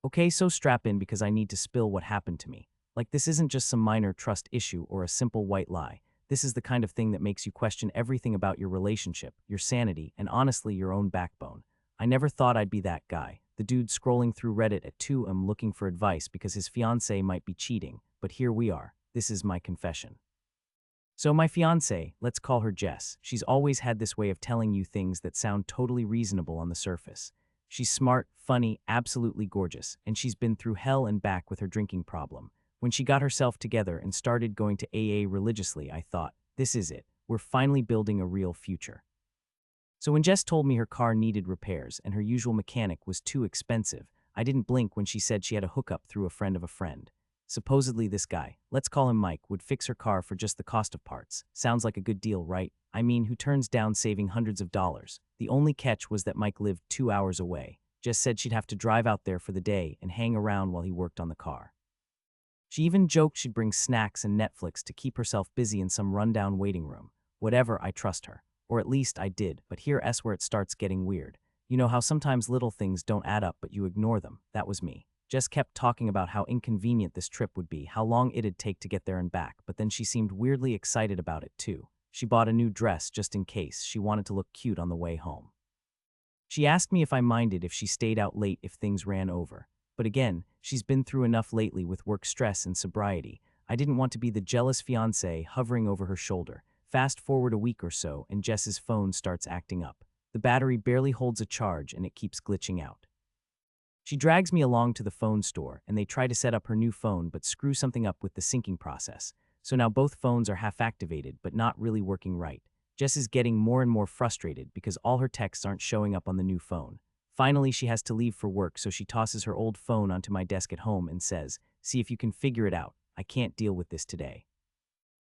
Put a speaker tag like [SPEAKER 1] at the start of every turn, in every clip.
[SPEAKER 1] Okay, so strap in because I need to spill what happened to me. Like, this isn't just some minor trust issue or a simple white lie. This is the kind of thing that makes you question everything about your relationship, your sanity, and honestly, your own backbone. I never thought I'd be that guy, the dude scrolling through Reddit at 2 a.m. looking for advice because his fiancée might be cheating. But here we are. This is my confession. So my fiancée, let's call her Jess, she's always had this way of telling you things that sound totally reasonable on the surface. She's smart, funny, absolutely gorgeous, and she's been through hell and back with her drinking problem. When she got herself together and started going to AA religiously, I thought, this is it. We're finally building a real future. So when Jess told me her car needed repairs and her usual mechanic was too expensive, I didn't blink when she said she had a hookup through a friend of a friend. Supposedly this guy, let's call him Mike, would fix her car for just the cost of parts. Sounds like a good deal, right? I mean, who turns down saving hundreds of dollars? The only catch was that Mike lived 2 hours away. Jess said she'd have to drive out there for the day and hang around while he worked on the car. She even joked she'd bring snacks and Netflix to keep herself busy in some rundown waiting room. Whatever, I trust her. Or at least I did, but here's where it starts getting weird. You know how sometimes little things don't add up but you ignore them? That was me. Jess kept talking about how inconvenient this trip would be, how long it'd take to get there and back, but then she seemed weirdly excited about it too. She bought a new dress just in case she wanted to look cute on the way home. She asked me if I minded if she stayed out late if things ran over. But again, she's been through enough lately with work stress and sobriety. I didn't want to be the jealous fiancé hovering over her shoulder. Fast forward a week or so and Jess's phone starts acting up. The battery barely holds a charge and it keeps glitching out. She drags me along to the phone store and they try to set up her new phone but screw something up with the syncing process. So now both phones are half activated but not really working right. Jess is getting more and more frustrated because all her texts aren't showing up on the new phone. Finally, she has to leave for work, so she tosses her old phone onto my desk at home and says, "See if you can figure it out. I can't deal with this today."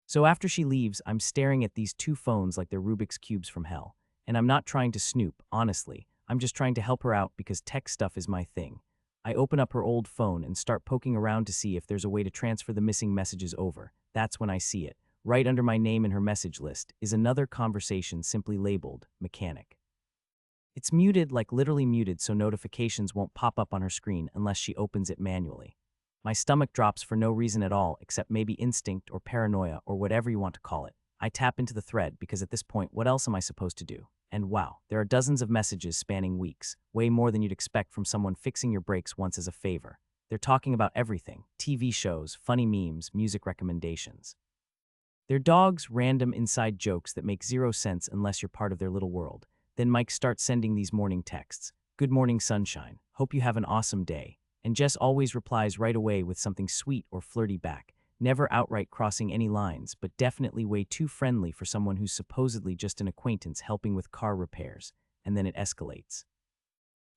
[SPEAKER 1] So after she leaves, I'm staring at these two phones like they're Rubik's Cubes from hell. And I'm not trying to snoop, honestly. I'm just trying to help her out because tech stuff is my thing. I open up her old phone and start poking around to see if there's a way to transfer the missing messages over. That's when I see it. Right under my name in her message list is another conversation simply labeled mechanic. It's muted, like literally muted, so notifications won't pop up on her screen unless she opens it manually. My stomach drops for no reason at all except maybe instinct or paranoia or whatever you want to call it. I tap into the thread because at this point, what else am I supposed to do? And wow, there are dozens of messages spanning weeks, way more than you'd expect from someone fixing your brakes once as a favor. They're talking about everything: TV shows, funny memes, music recommendations. They're dogs, random inside jokes that make zero sense unless you're part of their little world. Then Mike starts sending these morning texts. "Good morning, sunshine. Hope you have an awesome day." And Jess always replies right away with something sweet or flirty back, never outright crossing any lines, but definitely way too friendly for someone who's supposedly just an acquaintance helping with car repairs. And then it escalates.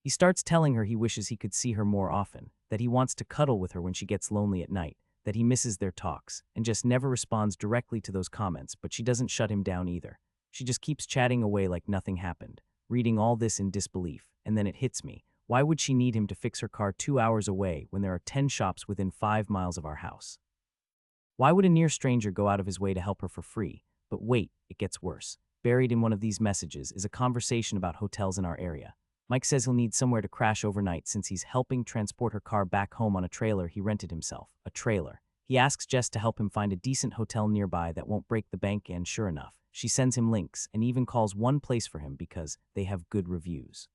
[SPEAKER 1] He starts telling her he wishes he could see her more often, that he wants to cuddle with her when she gets lonely at night, that he misses their talks, and Jess never responds directly to those comments, but she doesn't shut him down either. She just keeps chatting away like nothing happened, reading all this in disbelief, and then it hits me. Why would she need him to fix her car 2 hours away when there are 10 shops within 5 miles of our house? Why would a near stranger go out of his way to help her for free? But wait, it gets worse. Buried in one of these messages is a conversation about hotels in our area. Mike says he'll need somewhere to crash overnight since he's helping transport her car back home on a trailer he rented himself. A trailer. He asks Jess to help him find a decent hotel nearby that won't break the bank, and sure enough, she sends him links and even calls one place for him because they have good reviews.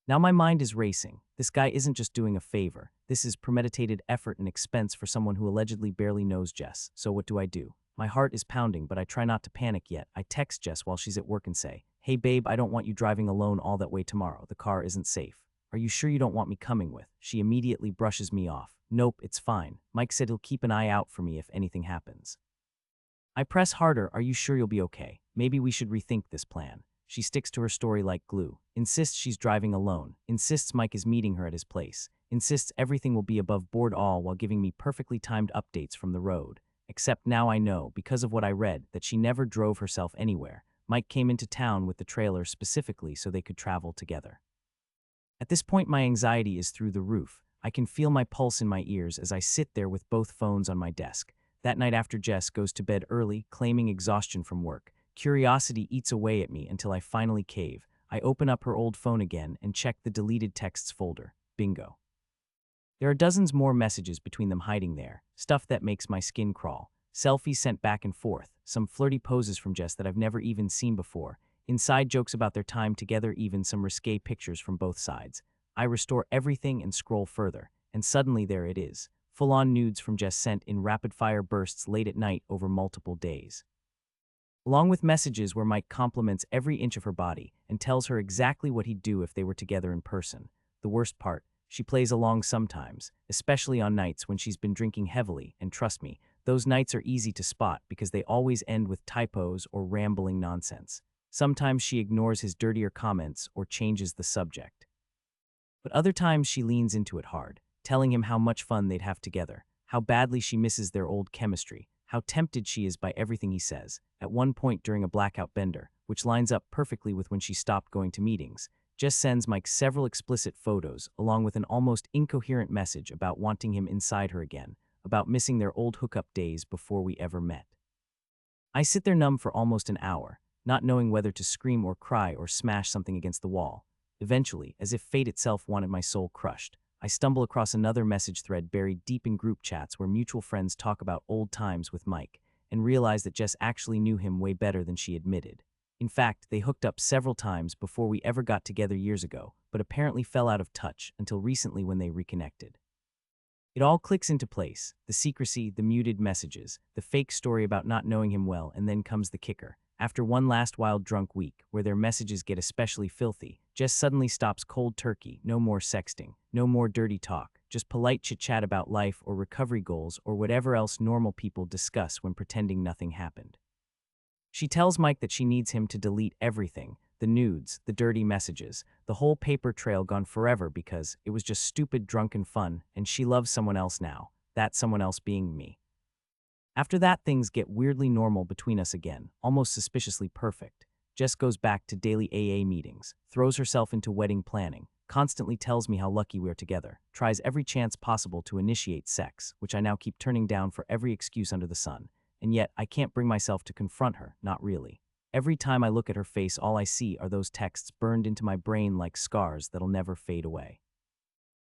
[SPEAKER 1] Now my mind is racing. This guy isn't just doing a favor. This is premeditated effort and expense for someone who allegedly barely knows Jess. So what do? My heart is pounding, but I try not to panic yet. I text Jess while she's at work and say, "Hey babe, I don't want you driving alone all that way tomorrow. The car isn't safe. Are you sure you don't want me coming with?" She immediately brushes me off. "Nope, it's fine. Mike said he'll keep an eye out for me if anything happens." I press harder. "Are you sure you'll be okay? Maybe we should rethink this plan." She sticks to her story like glue. Insists she's driving alone. Insists Mike is meeting her at his place. Insists everything will be above board all while giving me perfectly timed updates from the road. Except now I know, because of what I read, that she never drove herself anywhere. Mike came into town with the trailer specifically so they could travel together. At this point, my anxiety is through the roof. I can feel my pulse in my ears as I sit there with both phones on my desk. That night after Jess goes to bed early, claiming exhaustion from work, curiosity eats away at me until I finally cave. I open up her old phone again and check the deleted texts folder. Bingo. There are dozens more messages between them hiding there, stuff that makes my skin crawl. Selfies sent back and forth, some flirty poses from Jess that I've never even seen before, inside jokes about their time together, even some risque pictures from both sides. I restore everything and scroll further, and suddenly there it is, full-on nudes from Jess sent in rapid-fire bursts late at night over multiple days. Along with messages where Mike compliments every inch of her body and tells her exactly what he'd do if they were together in person. The worst part, she plays along sometimes, especially on nights when she's been drinking heavily, and trust me, those nights are easy to spot because they always end with typos or rambling nonsense. Sometimes she ignores his dirtier comments or changes the subject. But other times she leans into it hard, telling him how much fun they'd have together, how badly she misses their old chemistry, how tempted she is by everything he says. At one point during a blackout bender, which lines up perfectly with when she stopped going to meetings, Jess sends Mike several explicit photos, along with an almost incoherent message about wanting him inside her again, about missing their old hookup days before we ever met. I sit there numb for almost an hour, not knowing whether to scream or cry or smash something against the wall. Eventually, as if fate itself wanted my soul crushed, I stumble across another message thread buried deep in group chats where mutual friends talk about old times with Mike, and realize that Jess actually knew him way better than she admitted. In fact, they hooked up several times before we ever got together years ago, but apparently fell out of touch until recently when they reconnected. It all clicks into place, the secrecy, the muted messages, the fake story about not knowing him well, and then comes the kicker. After one last wild drunk week, where their messages get especially filthy, Jess suddenly stops cold turkey, no more sexting, no more dirty talk, just polite chit-chat about life or recovery goals or whatever else normal people discuss when pretending nothing happened. She tells Mike that she needs him to delete everything, the nudes, the dirty messages, the whole paper trail gone forever because it was just stupid drunken fun and she loves someone else now, that someone else being me. After that, things get weirdly normal between us again, almost suspiciously perfect. Jess goes back to daily AA meetings, throws herself into wedding planning, constantly tells me how lucky we're together, tries every chance possible to initiate sex, which I now keep turning down for every excuse under the sun, and yet I can't bring myself to confront her, not really. Every time I look at her face, all I see are those texts burned into my brain like scars that'll never fade away.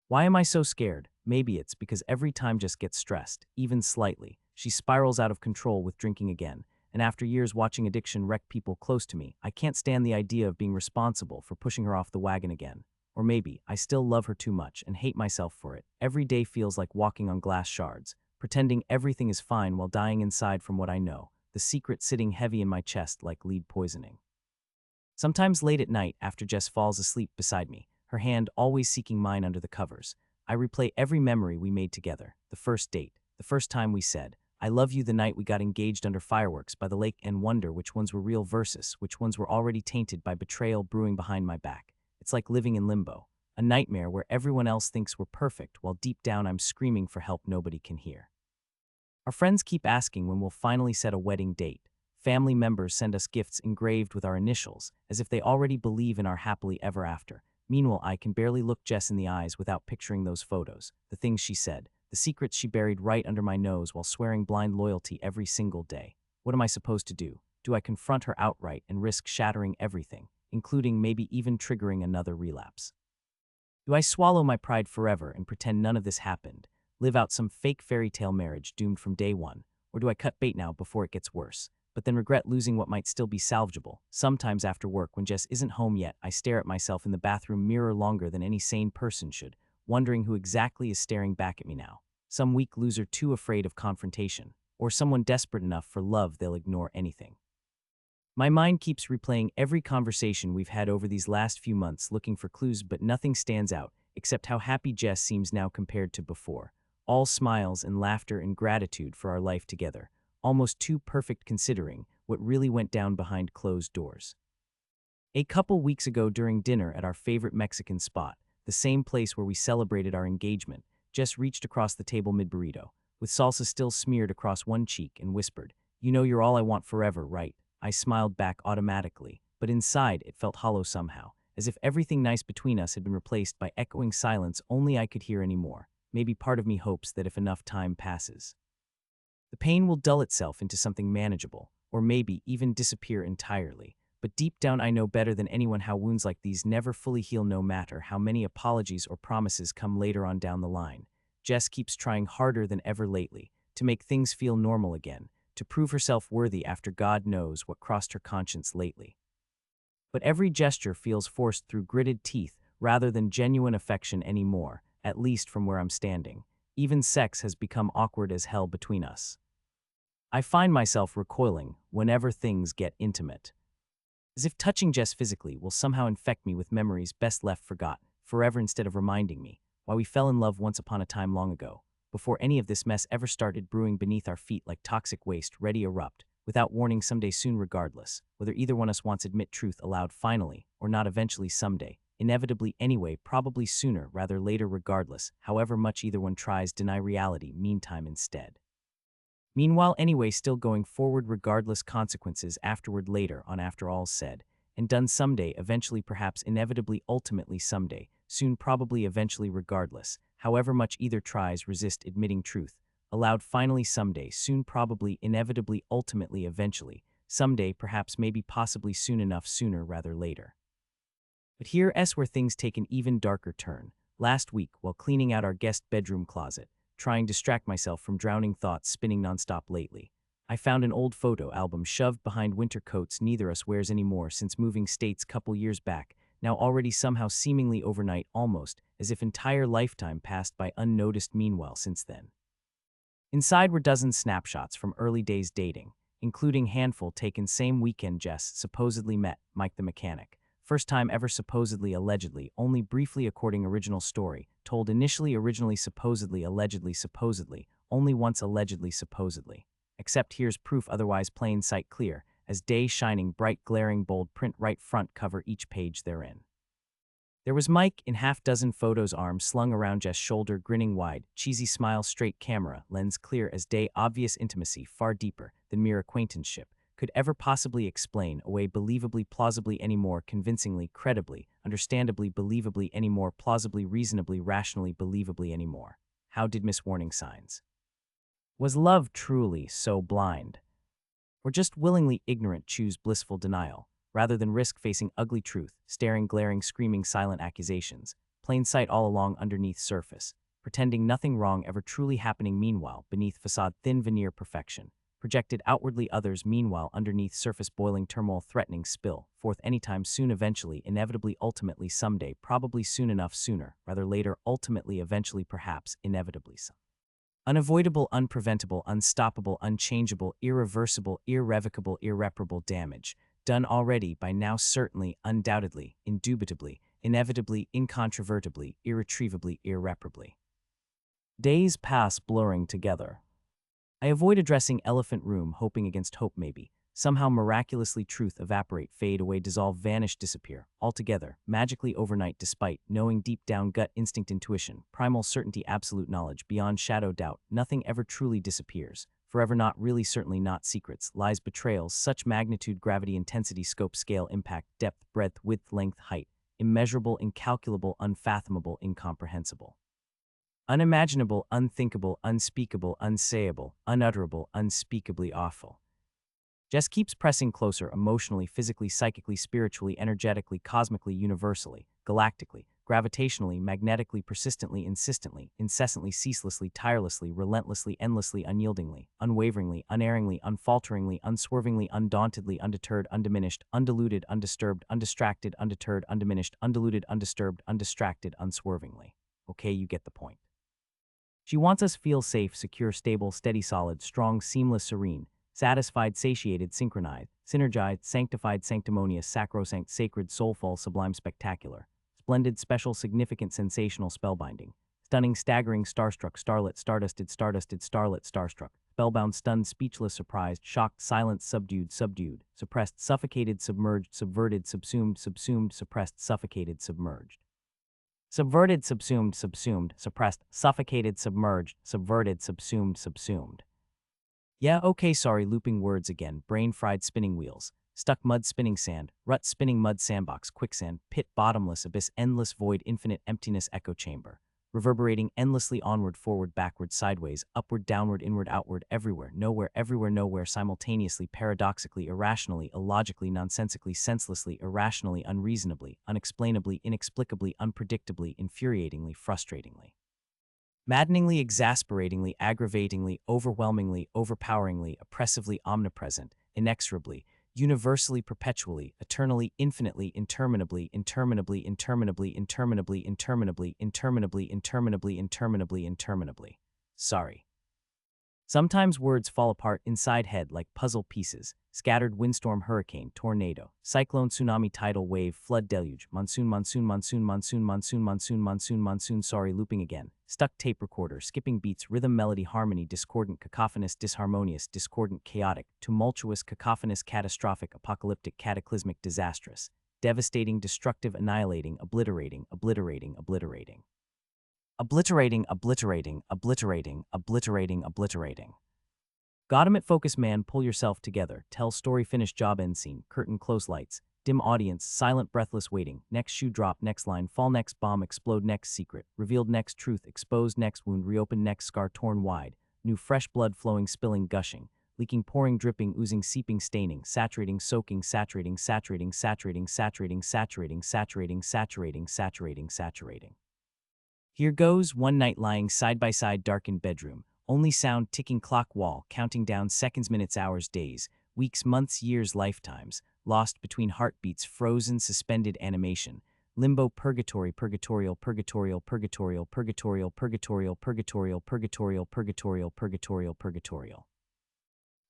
[SPEAKER 1] Why am I so scared? Maybe it's because every time Jess gets stressed, even slightly, she spirals out of control with drinking again, and after years watching addiction wreck people close to me, I can't stand the idea of being responsible for pushing her off the wagon again. Or maybe I still love her too much and hate myself for it. Every day feels like walking on glass shards, pretending everything is fine while dying inside from what I know, the secret sitting heavy in my chest like lead poisoning. Sometimes late at night, after Jess falls asleep beside me, her hand always seeking mine under the covers, I replay every memory we made together, the first date, the first time we said, "I love you," the night we got engaged under fireworks by the lake, and wonder which ones were real versus which ones were already tainted by betrayal brewing behind my back. It's like living in limbo, a nightmare where everyone else thinks we're perfect while deep down I'm screaming for help nobody can hear. Our friends keep asking when we'll finally set a wedding date. Family members send us gifts engraved with our initials, as if they already believe in our happily ever after. Meanwhile, I can barely look Jess in the eyes without picturing those photos, the things she said, the secrets she buried right under my nose while swearing blind loyalty every single day. What am I supposed to do? Do I confront her outright and risk shattering everything, including maybe even triggering another relapse? Do I swallow my pride forever and pretend none of this happened, live out some fake fairy tale marriage doomed from day one, or do I cut bait now before it gets worse, but then regret losing what might still be salvageable? Sometimes after work, when Jess isn't home yet, I stare at myself in the bathroom mirror longer than any sane person should, wondering who exactly is staring back at me now. Some weak loser too afraid of confrontation, or someone desperate enough for love they'll ignore anything. My mind keeps replaying every conversation we've had over these last few months, looking for clues, but nothing stands out, except how happy Jess seems now compared to before. All smiles and laughter and gratitude for our life together, almost too perfect considering what really went down behind closed doors. A couple weeks ago during dinner at our favorite Mexican spot, the same place where we celebrated our engagement, Jess reached across the table mid-burrito, with salsa still smeared across one cheek, and whispered, "You know you're all I want forever, right?" I smiled back automatically, but inside it felt hollow somehow, as if everything nice between us had been replaced by echoing silence only I could hear anymore. Maybe part of me hopes that if enough time passes, the pain will dull itself into something manageable, or maybe even disappear entirely. But deep down I know better than anyone how wounds like these never fully heal, no matter how many apologies or promises come later on down the line. Jess keeps trying harder than ever lately to make things feel normal again, to prove herself worthy after God knows what crossed her conscience lately. But every gesture feels forced through gritted teeth rather than genuine affection anymore, at least from where I'm standing. Even sex has become awkward as hell between us. I find myself recoiling whenever things get intimate, as if touching Jess physically will somehow infect me with memories best left forgot, forever instead of reminding me why we fell in love once upon a time long ago, before any of this mess ever started brewing beneath our feet like toxic waste ready to erupt, without warning someday soon regardless, whether either one of us wants admit truth aloud finally, or not eventually someday, inevitably anyway, probably sooner rather later regardless, however much either one tries deny reality meantime instead. Meanwhile, anyway, still going forward regardless consequences afterward later on after all's said and done someday, eventually, perhaps, inevitably, ultimately, someday, soon, probably, eventually, regardless, however much either tries, resist admitting truth, aloud, finally, someday, soon, probably, inevitably, ultimately, eventually, someday, perhaps, maybe, possibly, soon enough, sooner rather later. But here's where things take an even darker turn. Last week, while cleaning out our guest bedroom closet, trying to distract myself from drowning thoughts spinning nonstop lately, I found an old photo album shoved behind winter coats neither us wears anymore since moving states couple years back, now already somehow seemingly overnight, almost as if entire lifetime passed by unnoticed meanwhile since then. Inside were dozens snapshots from early days dating, including handful taken same weekend Jess supposedly met Mike the mechanic. First time ever supposedly allegedly, only briefly according original story, told initially originally supposedly allegedly only once allegedly supposedly. Except here's proof otherwise plain sight clear, as day shining bright glaring bold print right front cover each page therein. There was Mike in half-dozen photos, arms slung around Jess' shoulder, grinning wide, cheesy smile, straight camera, lens clear as day, obvious intimacy far deeper than mere acquaintanceship could ever possibly explain away, believably, plausibly anymore, convincingly, credibly, understandably, believably anymore, plausibly, reasonably, rationally, believably anymore. How did miss warning signs? Was love truly so blind? Or just willingly ignorant choose blissful denial, rather than risk facing ugly truth, staring, glaring, screaming, silent accusations, plain sight all along underneath surface, pretending nothing wrong ever truly happening meanwhile, beneath facade thin veneer perfection, projected outwardly others meanwhile underneath surface boiling turmoil threatening spill, forth anytime soon eventually, inevitably, ultimately, someday, probably soon enough, sooner, rather later, ultimately, eventually, perhaps, inevitably, some. Unavoidable, unpreventable, unstoppable, unchangeable, irreversible, irrevocable, irreparable damage, done already by now certainly, undoubtedly, indubitably, inevitably, incontrovertibly, irretrievably, irreparably. Days pass blurring together. I avoid addressing elephant room, hoping against hope maybe. Somehow miraculously truth evaporate, fade away, dissolve, vanish, disappear, altogether, magically overnight despite knowing deep down gut instinct intuition, primal certainty absolute knowledge, beyond shadow doubt, nothing ever truly disappears, forever not really certainly not secrets, lies, betrayals, such magnitude, gravity, intensity, scope, scale, impact, depth, breadth, width, length, height, immeasurable, incalculable, unfathomable, incomprehensible. Unimaginable, unthinkable, unspeakable, unsayable, unutterable, unspeakably awful. Jess keeps pressing closer emotionally, physically, psychically, spiritually, energetically, cosmically, universally, galactically, gravitationally, magnetically, persistently, insistently, incessantly, ceaselessly, tirelessly, relentlessly, endlessly, unyieldingly, unwaveringly, unerringly, unfalteringly, unswervingly, undauntedly, undeterred, undiminished, undiluted, undisturbed, undistracted, undeterred, undiminished, undiluted, undisturbed, undistracted, unswervingly. Okay, you get the point. She wants us feel safe, secure, stable, steady, solid, strong, seamless, serene, satisfied, satiated, synchronized, synergized, sanctified, sanctimonious, sacrosanct, sacred, soulful, sublime, spectacular, splendid, special, significant, sensational, spellbinding, stunning, staggering, starstruck, starlit, stardusted, starlet, starstruck, spellbound, stunned, speechless, surprised, shocked, silent, subdued, suppressed, suffocated, submerged, subverted, subsumed, suppressed, suffocated, submerged. Subverted, subsumed, suppressed, suffocated, submerged, subverted, subsumed. Yeah, okay, sorry, looping words again, brain-fried spinning wheels, stuck mud spinning sand, rut spinning mud sandbox, quicksand, pit bottomless abyss, endless void, infinite emptiness, echo chamber, reverberating endlessly onward, forward, backward, sideways, upward, downward, inward, outward, everywhere, nowhere, simultaneously, paradoxically, irrationally, illogically, nonsensically, senselessly, irrationally, unreasonably, unexplainably, inexplicably, unpredictably, infuriatingly, frustratingly. Maddeningly, exasperatingly, aggravatingly, overwhelmingly, overpoweringly, oppressively omnipresent, inexorably, universally, perpetually, eternally, infinitely, interminably, interminably, interminably, interminably, interminably, interminably, interminably, interminably, interminably. Sorry. Sometimes words fall apart inside head like puzzle pieces. Scattered windstorm, hurricane, tornado, cyclone, tsunami, tidal wave, flood, deluge, monsoon, monsoon, monsoon, monsoon, monsoon, monsoon, monsoon, monsoon, sorry, looping again. Stuck tape recorder, skipping beats, rhythm, melody, harmony, discordant, cacophonous, disharmonious, discordant, chaotic, tumultuous, cacophonous, catastrophic, apocalyptic, cataclysmic, disastrous, devastating, destructive, annihilating, obliterating, obliterating, obliterating. Obliterating, obliterating, obliterating, obliterating, obliterating. Goddammit, focus man, pull yourself together. Tell story, finish job, end scene, curtain, close lights, dim audience, silent, breathless waiting, next shoe drop, next line, fall, next bomb, explode, next secret, revealed, next truth, exposed, next wound, reopened, next scar, torn wide, new fresh blood flowing, spilling, gushing, leaking, pouring, dripping, oozing, seeping, staining, saturating, soaking, saturating, saturating, saturating, saturating, saturating, saturating, saturating, saturating, saturating. Here goes, one night lying side by side, darkened bedroom. Only sound, ticking clock wall, counting down seconds, minutes, hours, days, weeks, months, years, lifetimes, lost between heartbeats, frozen, suspended animation. Limbo, purgatory, purgatorial, purgatorial, purgatorial, purgatorial, purgatorial, purgatorial, purgatorial, purgatorial, purgatorial, purgatorial.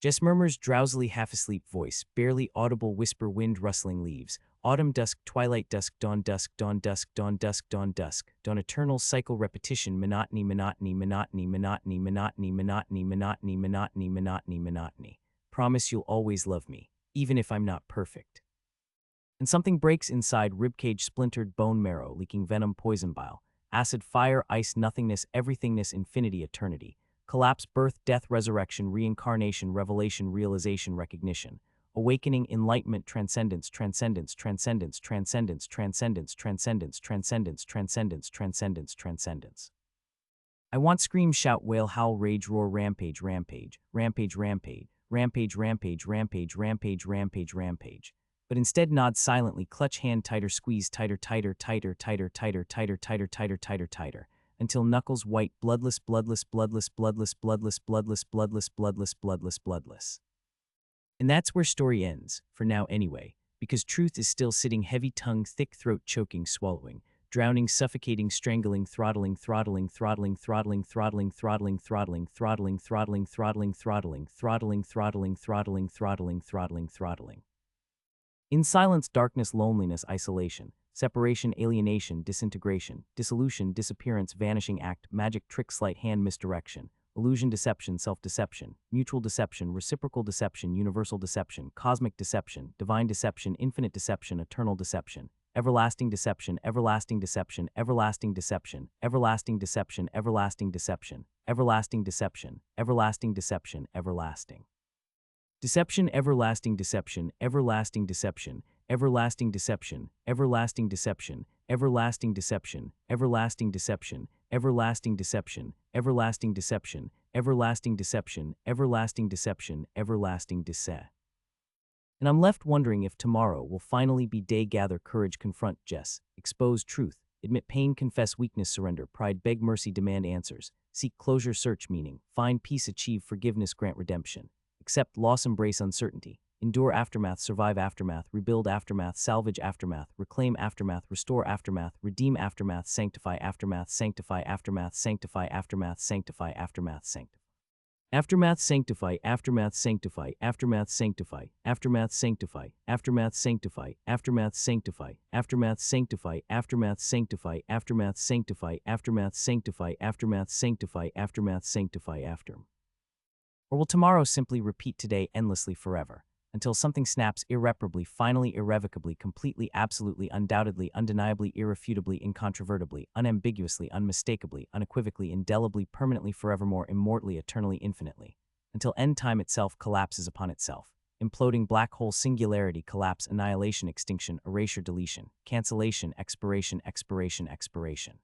[SPEAKER 1] Just murmurs, drowsily, half asleep voice, barely audible whisper, wind rustling leaves. Autumn, dusk, twilight, dusk, dawn, dusk, dawn, dusk, dawn, dusk, dawn, dusk, dawn, eternal cycle, repetition, monotony, monotony, monotony, monotony, monotony, monotony, monotony, monotony, monotony, monotony. Promise you'll always love me, even if I'm not perfect. And something breaks inside, ribcage, splintered, bone marrow, leaking venom, poison bile, acid, fire, ice, nothingness, everythingness, infinity, eternity. Collapse, birth, death, resurrection, reincarnation, revelation, realization, recognition. Awakening, enlightenment, transcendence, transcendence, transcendence, transcendence, transcendence, transcendence, transcendence, transcendence, transcendence, transcendence. I want, scream, shout, wail, howl, rage, roar, rampage, rampage, rampage, rampage, rampage, rampage, rampage, rampage, rampage, rampage. But instead nod silently, clutch hand tighter, squeeze tighter, tighter, tighter, tighter, tighter, tighter, tighter, tighter, tighter, tighter, until knuckles white, bloodless, bloodless, bloodless, bloodless, bloodless, bloodless, bloodless, bloodless, bloodless, bloodless. And that's where story ends, for now anyway, because truth is still sitting, heavy tongue, thick throat, choking, swallowing, drowning, suffocating, strangling, throttling, throttling, throttling, throttling, throttling, throttling, throttling, throttling, throttling, throttling, throttling, throttling, throttling, throttling, throttling, throttling, throttling. In silence, darkness, loneliness, isolation, separation, alienation, disintegration, dissolution, disappearance, vanishing act, magic trick, sleight hand, misdirection, illusion, deception, self-deception, mutual deception, reciprocal deception, universal deception, cosmic deception, divine deception, infinite deception, eternal deception, everlasting deception, everlasting deception, everlasting deception, everlasting deception, everlasting deception, everlasting deception, everlasting deception, everlasting. Deception, everlasting deception, everlasting deception, everlasting deception, everlasting deception, everlasting deception, everlasting deception, everlasting deception, everlasting deception, everlasting deception, everlasting deception, everlasting dece. And I'm left wondering if tomorrow will finally be day. Gather courage, confront Jess, expose truth, admit pain, confess weakness, surrender pride, beg mercy, demand answers, seek closure, search meaning, find peace, achieve forgiveness, grant redemption. Accept loss, embrace uncertainty, endure aftermath, survive aftermath, rebuild aftermath, salvage aftermath, reclaim aftermath, restore aftermath, redeem aftermath, sanctify aftermath, sanctify aftermath, sanctify aftermath, sanctify aftermath, sanctify. Aftermath, sanctify, aftermath, sanctify, aftermath, sanctify, aftermath, sanctify, aftermath, sanctify, aftermath, sanctify, aftermath, sanctify, aftermath, sanctify, aftermath, sanctify, aftermath, sanctify, aftermath, sanctify, aftermath, sanctify, after. Or will tomorrow simply repeat today endlessly forever, until something snaps irreparably, finally, irrevocably, completely, absolutely, undoubtedly, undeniably, irrefutably, incontrovertibly, unambiguously, unmistakably, unequivocally, indelibly, permanently, forevermore, immortally, eternally, infinitely, until end time itself collapses upon itself, imploding black hole, singularity, collapse, annihilation, extinction, erasure, deletion, cancellation, expiration, expiration, expiration.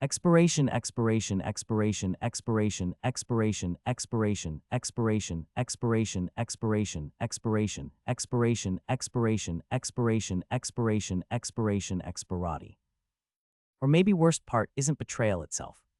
[SPEAKER 1] Expiration, expiration, expiration, expiration, expiration, expiration, expiration, expiration, expiration, expiration, expiration, expiration, expiration, expiration, expiration, expirati. Or maybe worst part isn't betrayal itself,